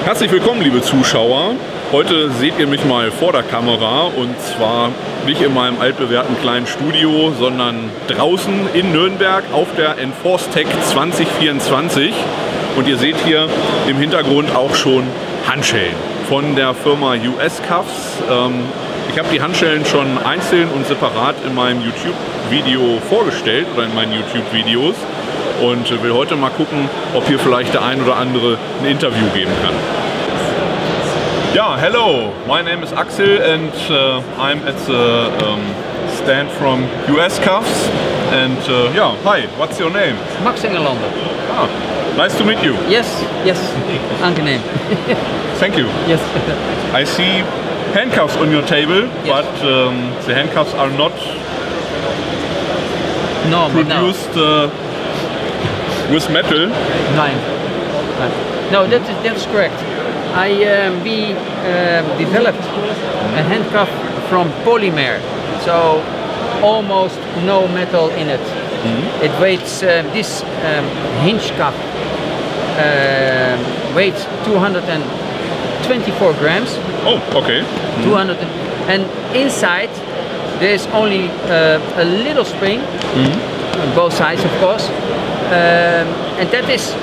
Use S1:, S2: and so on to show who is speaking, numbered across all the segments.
S1: Herzlich willkommen, liebe Zuschauer. Heute seht ihr mich mal vor der Kamera und zwar nicht in meinem altbewährten kleinen Studio, sondern draußen in Nürnberg auf der Enforce Tac 2024. Und ihr seht hier im Hintergrund auch schon Handschellen von der Firma USCuffs. Ich habe die Handschellen schon einzeln und separat in meinem YouTube-Video vorgestellt oder in meinen YouTube-Videos und will heute mal gucken, ob hier vielleicht der ein oder andere ein Interview geben kann. Yeah, hello, my name is Axel and I'm at the stand from USCuffs and yeah, hi, what's your name?
S2: Max Engelonder.
S1: Ah, nice to meet you.
S2: Yes, yes, angenehm.
S1: Thank you.
S2: Yes.
S1: I see handcuffs on your table,
S2: yes.
S1: But the handcuffs are not produced with metal.
S2: No, that's correct. We developed a handcuff from polymer, so almost no metal in it. Mm-hmm. It weighs, this hinge cuff weighs 224 grams.
S1: Oh, okay. Mm-hmm.
S2: 200, and inside there's only a little spring, mm-hmm. on both sides of course, and that is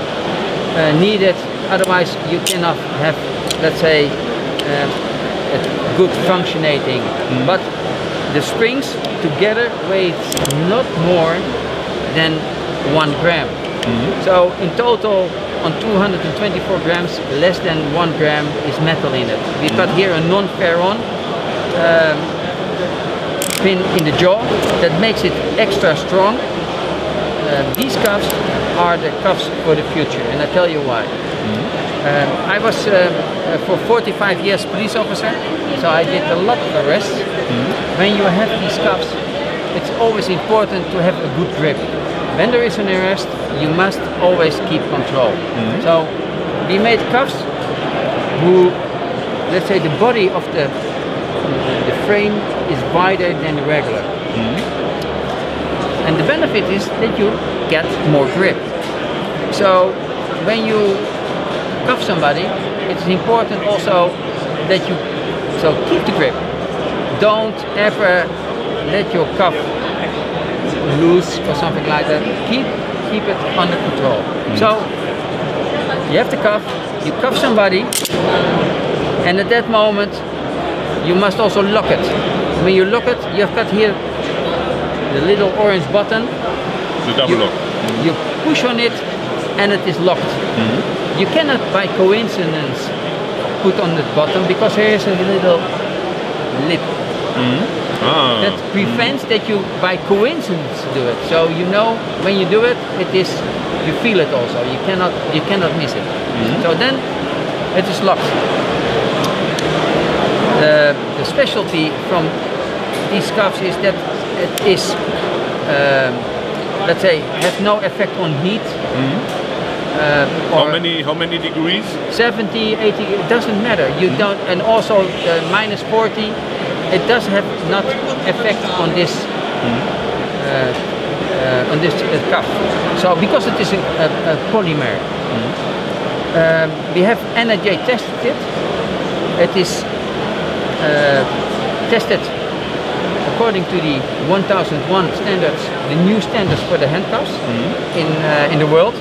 S2: needed. Otherwise, you cannot have, let's say, a good functioning. Mm-hmm. But the springs together weigh not more than 1 gram. Mm-hmm. So in total, on 224 grams, less than 1 gram is metal in it. We've got here a non-ferron pin in the jaw that makes it extra strong. These cuffs are the cuffs for the future, and I'll tell you why. Mm-hmm. I was for 45 years police officer, so I did a lot of arrests. Mm-hmm. When you have these cuffs, it's always important to have a good grip. When there is an arrest, you must always keep control. Mm-hmm. So we made cuffs who, let's say, the body of the frame is wider than the regular. Mm-hmm. And the benefit is that you get more grip. So when you cuff somebody, it's important also that you keep the grip. Don't ever let your cuff loose or something like that. Keep it under control. Mm-hmm. So you have the cuff, you cuff somebody, and at that moment you must also lock it. When you lock it, you've got here the little orange button.
S1: The double lock. Mm-hmm.
S2: You push on it and it is locked. Mm-hmm. You cannot by coincidence put on the button because there is a little lip. Mm-hmm. That prevents that you by coincidence do it. So you know when you do it, you feel it also. You cannot miss it. Mm-hmm. So then it is locked. The specialty from these cuffs is that it is, let's say, has no effect on heat. Mm-hmm.
S1: How many degrees?
S2: 70, 80, it doesn't matter. You don't, and also minus 40, it does have not effect on this cuff. So because it is a polymer, we have NIJ tested it. It is tested according to the 1001 standards, the new standards for the handcuffs in the world.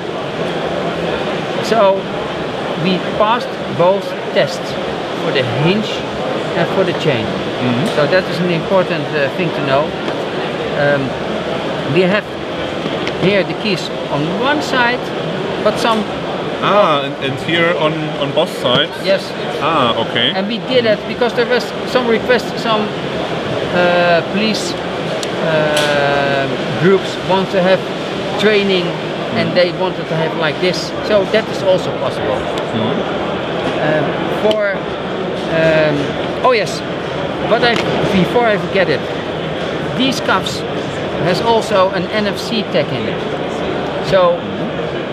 S2: So we passed both tests for the hinge and for the chain. Mm-hmm. So that is an important thing to know. We have here the keys on one side, but some...
S1: and here on both sides?
S2: Yes.
S1: Okay.
S2: And we did it because there was some requests, some police groups want to have training and they wanted to have like this, so that is also possible. Mm-hmm. Oh yes, but before I forget it, these cuffs has also an NFC tag in it. So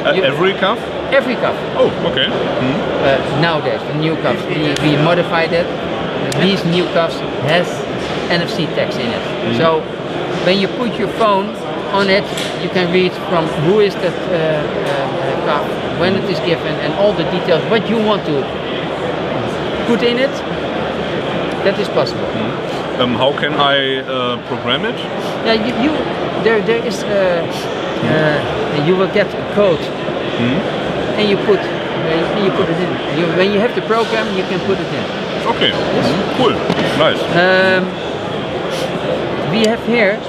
S1: every cuff?
S2: Every cuff.
S1: Oh, okay. Mm-hmm.
S2: Nowadays, the new cuffs, we modified it. These new cuffs has NFC tags in it. Mm-hmm. So when you put your phone on it, you can read from who is that cuff, when it is given, and all the details, what you want to put in it, that is possible.
S1: How can I program it?
S2: Yeah, there is you will get a code, and you put it in. When you have the program, you can put it in.
S1: Okay, cool, nice.
S2: We have here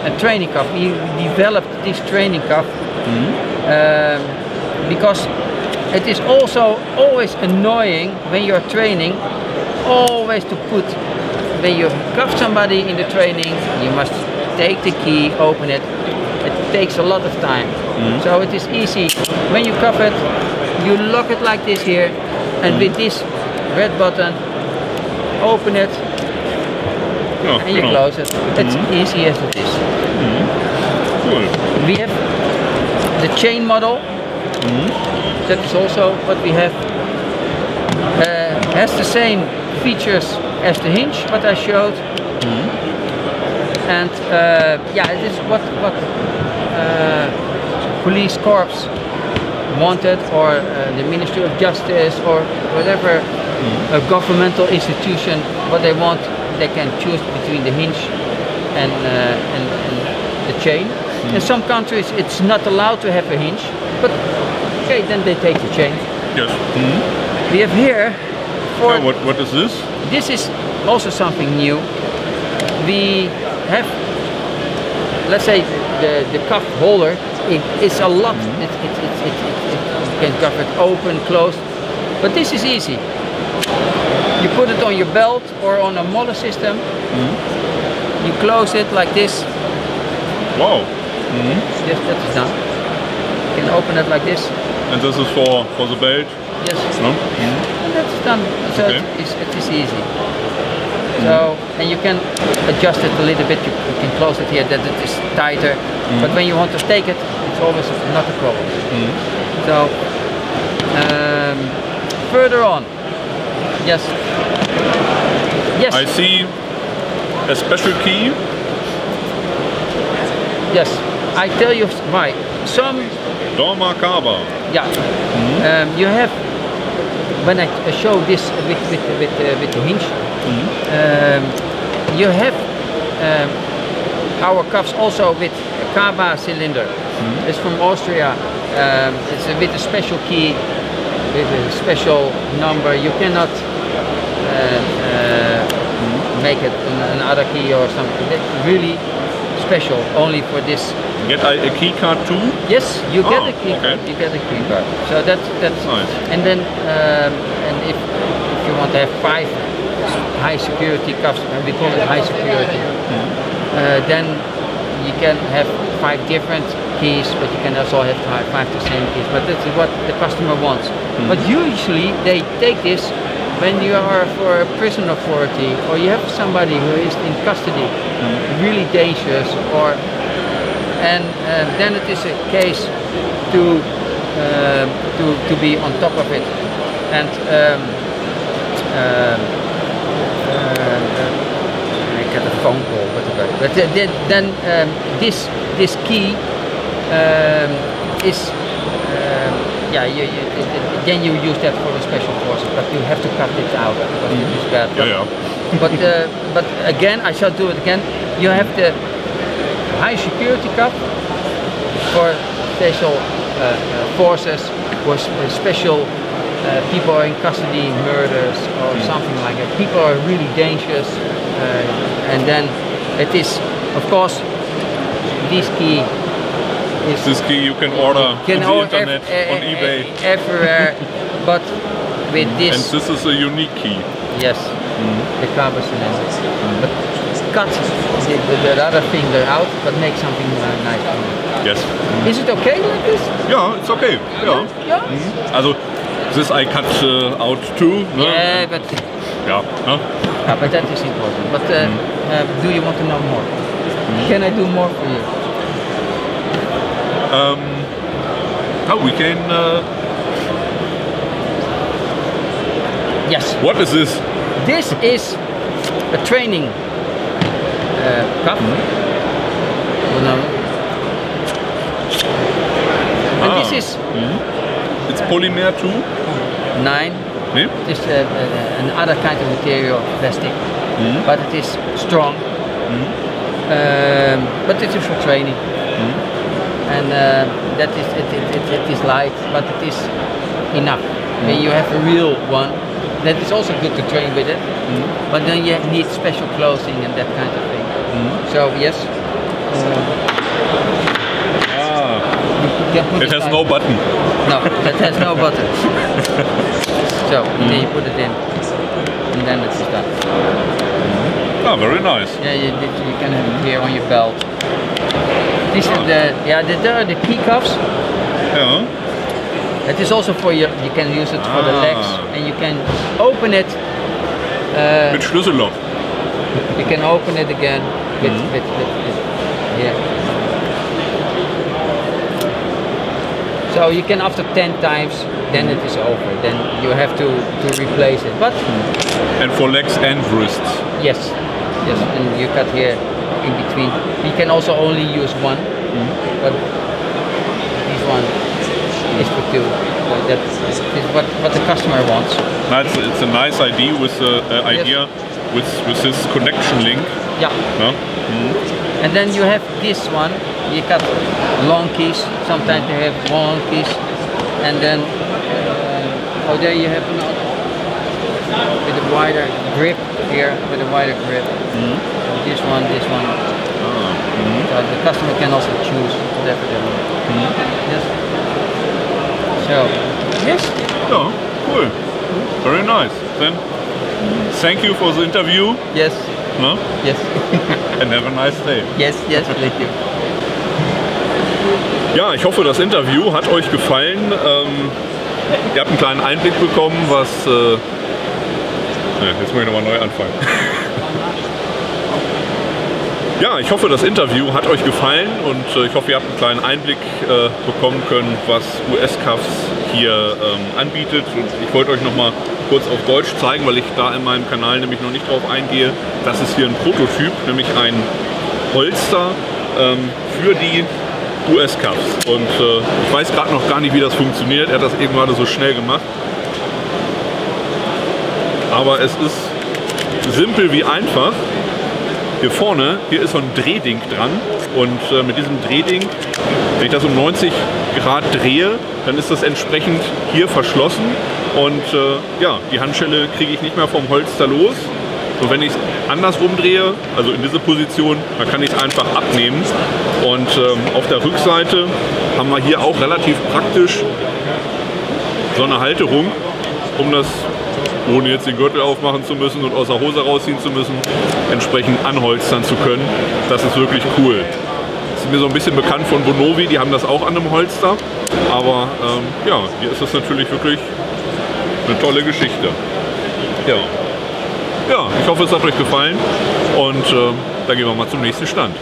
S2: a training cuff. We developed this training cuff because it is also always annoying when you're training, always to put, when you cuff somebody in the training, you must take the key, open it. It takes a lot of time. So it is easy. When you cuff it, you lock it like this here, and with this red button, open it, and you close it. It's easy as it is.
S1: Cool.
S2: We have the chain model. That is also what we have. Has the same features as the hinge, what I showed. And yeah, it is what police corps wanted, or the Ministry of Justice, or whatever a governmental institution, what they want, they can choose between the hinge and the chain. In some countries it's not allowed to have a hinge, but okay, then they take the chain.
S1: Yes.
S2: We have here for
S1: what is this?
S2: This is also something new. We have, let's say, the cuff holder. It's a lot. You can cuff it open, closed, but this is easy. You put it on your belt or on a molar system. You close it like this.
S1: Wow.
S2: Yes, that is done. You can open it like this.
S1: And this is for the belt?
S2: Yes.
S1: No?
S2: And that's done. So
S1: Okay.
S2: it is easy. So, and you can adjust it a little bit. You can close it here that it is tighter. But when you want to take it, it's always not a problem. So, further on. Yes. Yes.
S1: I see a special key.
S2: Yes. I tell you why. Some.
S1: Dorma Kaba.
S2: Yeah. You have, when I show this with the hinge, you have our cuffs also with a Kaba cylinder. It's from Austria. It's with a special key, with a special number. You cannot make it another key or something. That's really special, only for this.
S1: Get a key card too?
S2: Yes, you get a key
S1: okay.
S2: card. You get a key card. So that's
S1: nice.
S2: And then and if you want to have 5 high security cuffs, and we call it high security, then you can have 5 different keys, but you can also have 5 the same keys. But that's what the customer wants. But usually they take this when you are for a prison authority, or you have somebody who is in custody, really dangerous, or and then it is a case to be on top of it. And I got a phone call, but then this key is yeah, then you use that for the special forces, but you have to cut it out because it is bad. But again, I shall do it again. You have the high security cuff for special forces, or special people are in custody, murders or something like that. People are really dangerous, and then it is, of course, this key.
S1: This key you can order on the internet, on eBay.
S2: Everywhere, but with this.
S1: And this is a unique key.
S2: Yes, the Kaba cylinder. But cut the other finger out, but make something nice.
S1: Yes.
S2: Is it okay like this?
S1: Yeah, it's okay. Yeah.
S2: Yeah.
S1: Also, this I cut out too.
S2: Yeah, but.
S1: Yeah.
S2: Yeah, but that is important. But do you want to know more? Can I do more for you?
S1: We can.
S2: Yes.
S1: What is this?
S2: This is a training cup. And this is
S1: It's polymer too.
S2: 9.
S1: Nee?
S2: It is another kind of material, plastic, but it is strong. But it is for training, and that is it is light, but it is enough. When you have a real one, that is also good to train with it, but then you need special clothing and that kind of thing. So yes.
S1: It has no button.
S2: No, it has no button. So then you put it in, and then it's done.
S1: Ah, very nice.
S2: Yeah, you can have it here on your belt. These are the key cuffs.
S1: Ja.
S2: It is also for you can use it for the legs, and you can open it.
S1: Mit Schlüsselloch.
S2: You can open it again with here. So you can after 10 times, then it is over. Then you have to replace it. But
S1: And for legs and wrists.
S2: yes, and you cut here in between. You can also only use one, but this one is for two. So that is what the customer wants.
S1: It's a nice idea with with this connection link.
S2: Yeah.
S1: No?
S2: And then you have this one. You cut long keys. Sometimes they have long keys, and then there you have another with a wider grip here, with a wider grip. This one. So the customer can also choose whatever they want. Yes. So yes.
S1: Yeah, cool. Very nice. Then thank you for the interview.
S2: Yes.
S1: No?
S2: Yes.
S1: And have a nice day.
S2: Yes. Thank you.
S1: Ja, ich hoffe, das Interview hat euch gefallen. Ihr habt einen kleinen Einblick bekommen, was... jetzt muss ich nochmal neu anfangen. Ja, ich hoffe, das Interview hat euch gefallen und ich hoffe, ihr habt einen kleinen Einblick bekommen können, was USCuffs hier anbietet. Und ich wollte euch nochmal kurz auf Deutsch zeigen, weil ich da in meinem Kanal nämlich noch nicht drauf eingehe. Das ist hier ein Prototyp, nämlich ein Holster für die USCuffs. Und ich weiß gerade noch gar nicht, wie das funktioniert. Er hat das eben gerade so schnell gemacht. Aber es ist simpel wie einfach. Hier vorne, hier ist so ein Drehding dran. Und mit diesem Drehding, wenn ich das um 90 Grad drehe, dann ist das entsprechend hier verschlossen. Und ja, die Handschelle kriege ich nicht mehr vom Holster los. Und wenn ich es andersrum drehe, also in diese Position, dann kann ich es einfach abnehmen. Und auf der Rückseite haben wir hier auch relativ praktisch so eine Halterung, um das, ohne jetzt den Gürtel aufmachen zu müssen und aus der Hose rausziehen zu müssen, entsprechend anholstern zu können. Das ist wirklich cool. Das ist mir so ein bisschen bekannt von Bonovi, die haben das auch an einem Holster. Aber ja, hier ist das natürlich wirklich eine tolle Geschichte. Ja. Ja, ich hoffe, es hat euch gefallen und dann gehen wir mal zum nächsten Stand.